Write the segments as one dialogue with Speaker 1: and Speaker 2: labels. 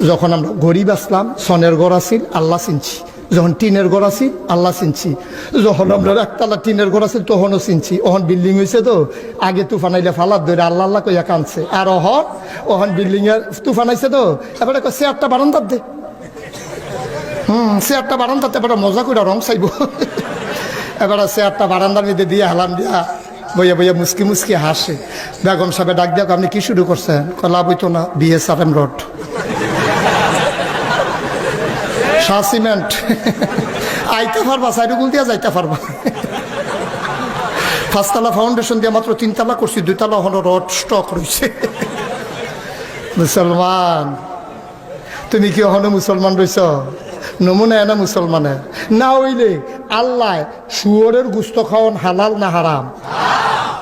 Speaker 1: যখন আমরা গরিব আসলাম সনের ঘর আসিল আল্লাহ চিনছি, যখন টিনের ঘর আসিল আল্লাহ চিনছি, যখন আমরা একতলা টিনের ঘর আসিল তখনও চিনছি। ওহন বিল্ডিং হয়েছে তো আগে তুফান আইলে ফালাত ধরে আল্লাহ আল্লাহ কইয়া কানছে, আর ওহন বিল্ডিং এর তুফান আইছে তো এবারে চেয়ারটা বারান্দার দে, চেয়ারটা বারান্দাতে এবারে মজা করে রং চাইব। এবারে চেয়ারটা বারান্দার মধ্যে দিয়ে হালাম দিয়া বইয়া বইয়া মুসকি মুসকি হাসে। বেগম সাহেব ডাক দেখ আপনি কি শুরু করছেন? লাভ হইতো না, BSRM রোড শাহ সিমেন্ট আইতে পারবা, সাইডুগুল দিয়া যাইতে পারবা। পাঁচতলা ফাউন্ডেশন দিয়ে মাত্র 3 তলা করছি, 2 তলা হলো রড স্টক রয়েছে। মুসলমান তুমি কি হনো মুসলমান রয়েছ? নমুনা না মুসলমানে না হইলে আল্লাহ শুয়োরের গুস্ত খাওয়ান হালাল না হারাম?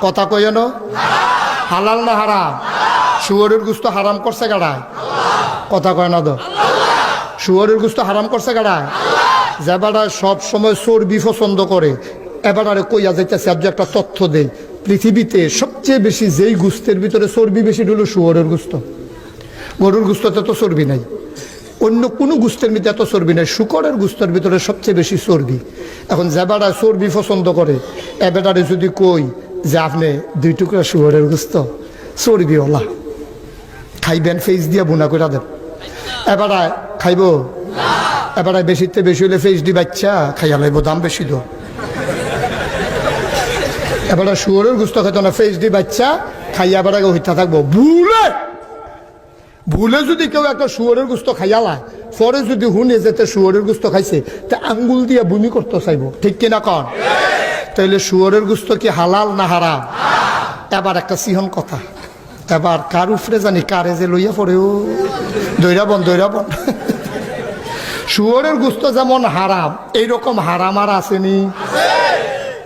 Speaker 1: কথা কই না, হালাল না হারাম? শুয়োরের গুস্ত হারাম করছে গাড়ায়? কথা কয় না তো, শুয়োরের গুস্ত হারাম করছে গাড়ায়? যে বেড়া সব সময় চর্বি পছন্দ করে এবারে কইয়া যাইতেছে। আজ একটা তথ্য দেই, পৃথিবীতে সবচেয়ে বেশি যেই গুস্তের ভিতরে চর্বি বেশি হলো শুয়োরের গুস্ত। গরুর গুস্ততে তো চর্বি নাই, অন্য কোনো গুস্তের মধ্যে এত চর্বি নাই, শুকরের গুস্তের ভিতরে সবচেয়ে বেশি চর্বি। এখন যে বেড়া চর্বি পছন্দ করে এ বেটারে যদি কই যে আপনি 2 টুকরা শুয়োরের গুস্ত চর্বিওয়ালা খাইবেন, ফেস দিয়া বুনা করে দেন, এবারে খাইব? এবারে বেশিতে বেশি হলে ফেস দি বাচ্চা খাইয়া লাইব, দাম বেশি তো। এবারে শুয়োরের গুস্ত খাইতো না, ফেস দি বাচ্চা খাইয়া এবারে হইতা থাকবো। ভুলে যদি কেউ একটা শুয়োরের গুস্ত খাইয়া লায়, পরে যদি হুনে যেতে শুয়োরের গুস্ত খাইছে তা আঙ্গুল দিয়া বমি করতে চাইব, ঠিক কিনা কন? তাইলে শুয়োরের গুস্ত কি হালাল না হারাম? এবার একটা সিহন কথা, এবার কার উপরে জানি কারে যে লইয়া পড়ে, ও দৈরাবন দৈরাবন। শুয়োরের গুস্ত যেমন হারাম, এইরকম হারাম আর আসেনি?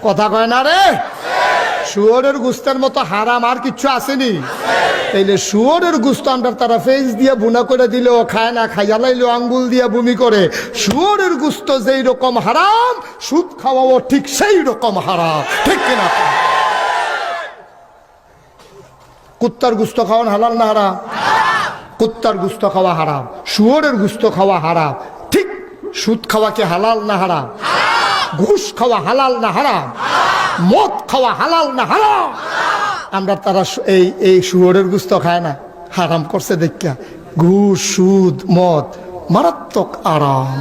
Speaker 1: কথা কয় না রে? শুয়োরের গুস্তের মতো হারাম আর কিচ্ছু আসেনি? তাইলে শুয়োরের গুস্ত আমরা তারা ফেস দিয়ে বুনা করে দিলেও খায় না, খাইয়া লাইলেও আঙ্গুল দিয়া বমি করে। শুয়োরের গুস্ত যেই রকম হারাম, সুদ খাওয়াও ঠিক সেই রকম হারাম, ঠিক কিনা? কুত্তার গুস্ত খাওয়ান হালাল না হারাম? কুত্তার গুস্ত খাওয়া হারাম, শুয়োরের গুস্ত খাওয়া হারাম। ঠিক সুদ খাওয়া কি হালাল না হারাম? ঘুষ খাওয়া হালাল না হারাম? মদ খাওয়া হালাল না হারাম? আমরা তারা এই শুয়োরের গুস্ত খায় না, হারাম করছে দেখা। ঘুষ, সুদ, মদ মারাত্মক আরাম,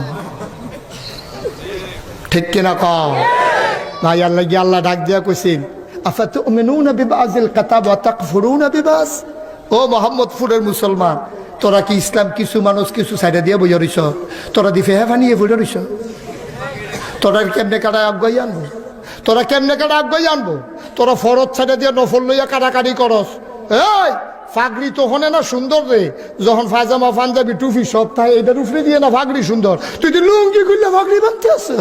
Speaker 1: ঠিক কিনা কও? ভাই আল্লাহ গিয়ে আল্লাহ ডাক দিয়া কইছেন, আফাতুমিনুনা বিবাযিল কিতাব ওয়া তাকফুরুনা বিবায। ও মোহাম্মদপুরের মুসলমান, তোরা কি ইসলাম কিছু মানুষ কিছু সাইডে দিয়ে বইয়া রইছ? তোরা দিফে হ্যাঁ বানিয়ে বইয়া রইছ? তোরা কেমনে কাটায় আগাই আনবো? তোরা কেমনে কাটায় আগাই আনবো? তোরা ফরজ সাইডে দিয়ে নফল লইয়া কাটাকাটি করস। এই ফাগড়ি তো হনে না সুন্দর রে, যখন ফাজামা পাঞ্জাবি টুপি সব থাকে এটার উপরে দিয়ে না ফাগড়ি সুন্দর, তুই তো লুঙ্গি করলে ফাগড়ি বানতে আছে।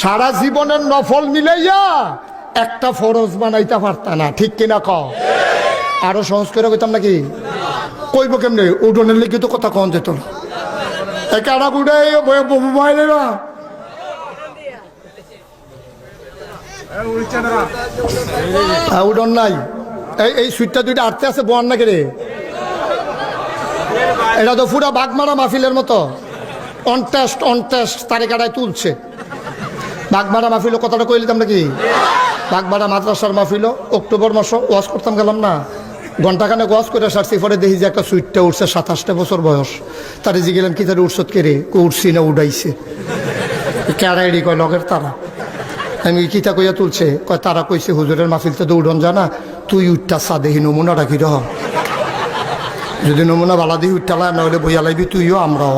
Speaker 1: সারা জীবনের নফল মিলাইয়া একটা ফরজ বানাইতে পারতা না, ঠিক কিনা কও? আরো সহজ করে কইতাম নাকি? কইব কেমনে? উঠোনের লিখে তো কথা কন যেত না, কারা বুড়ে মোবাইলে না। উডন নাই, এই সুইটটা দুইটা আটতে আছে বোয়ার নাকি রে? এটা তো পুরা বাগমারা মাহফিলের মতো অনটেস্ট তারিকাটায় তুলছে। বাগমারা মাহফিল কথাটা কইলে আমরা কি? বাগমারা মাদ্রাসার মাহফিল অক্টোবর মাসে ওয়াজ করতাম, গেলাম না ঘন্টাখানে ওয়াজ করে সারছি। পরে দেখি যে একটা সুইটটা উঠছে, 27 বছর বয়স। তারে যে গেলাম কি তার উঠছত কে রে? উঠছি না উঠাইছে। ক্যারাইডি কয় লগের তারা। আমি কিতা কইয়া তুলছে? কয় তারা কইছে হুজুরের মাহফিলতে তো উঠন জানা, তুই উঠটা চা দেখি নমুনা রাখি রহ, যদি নমুনা বালা দিই উঠটালা না হলে বইয়া লাইবি তুইও আমরাও।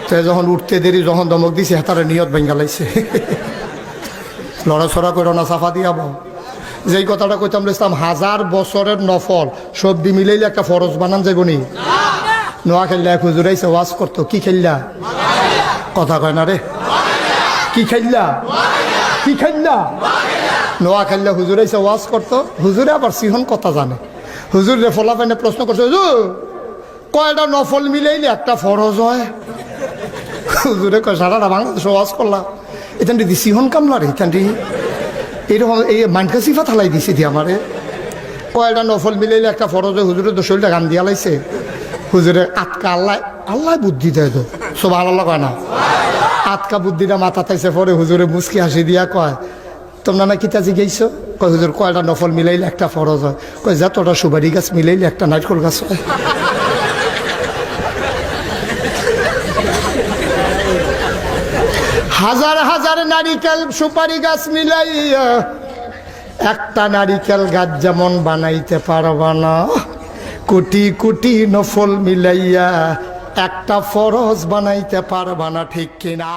Speaker 1: তো যখন উঠতে দেরি, যখন দমক দিছে তারা নিয়ত ভেঙ্গা লাইছে। লড়াছড়া করো না, সাফা দিয়াব। যেই কথাটা কইতাম ইসলাম 1000 বছরের নফল সব দি মিলাইলে একটা ফরজ বানান যাবনি। নোয়া খেললে এক হুজুর আইসে ওয়াজ করতো, কি খেললা? কথা কয় না রে, কি খেললা? কি খেললা? নোয়া খেললে হুজুর আইসে ওয়াজ করতো। হুজুরে আবার সিহন কথা জানে। হুজুর রে ফলাফাইনে প্রশ্ন করছে, হুজুর কয়টা নফল মিলাইলে একটা ফরজ হয়? হুজুরে কয় সারাটা বাংলাদেশে ওয়াজ করলাম, এখান সিহন কামলা রে, এখান এরকম এই মানকা সিফা থালাই দিছে দি আমারে। কয়টা নফল মিলাইলে একটা ফরজে হুজুরে তো শরীরটা গান দিয়া লাইছে হুজুরে আটকা আল্লাহ আল্লাহ বুদ্ধি দেয় তো সব আল্লাহ কয় না আটকা বুদ্ধিটা মাথা তাইছে পরে হুজুরে মুসকি হাসি দিয়া কয় তোমরা না কিতা জিজ্ঞাসো কয় হুজুর কয়টা নফল মিলাইলে একটা ফরজ হয় কয় যতটা সুপারি গাছ মিলাইলে একটা নারকেল গাছ হয় হাজার হাজার নারিকেল সুপারি গাছ মিলাইয়া একটা নারিকেল গাছ যেমন বানাইতে পারবা না কোটি কোটি নফল মিলাইয়া একটা ফরজ বানাইতে পারবা না ঠিক কিনা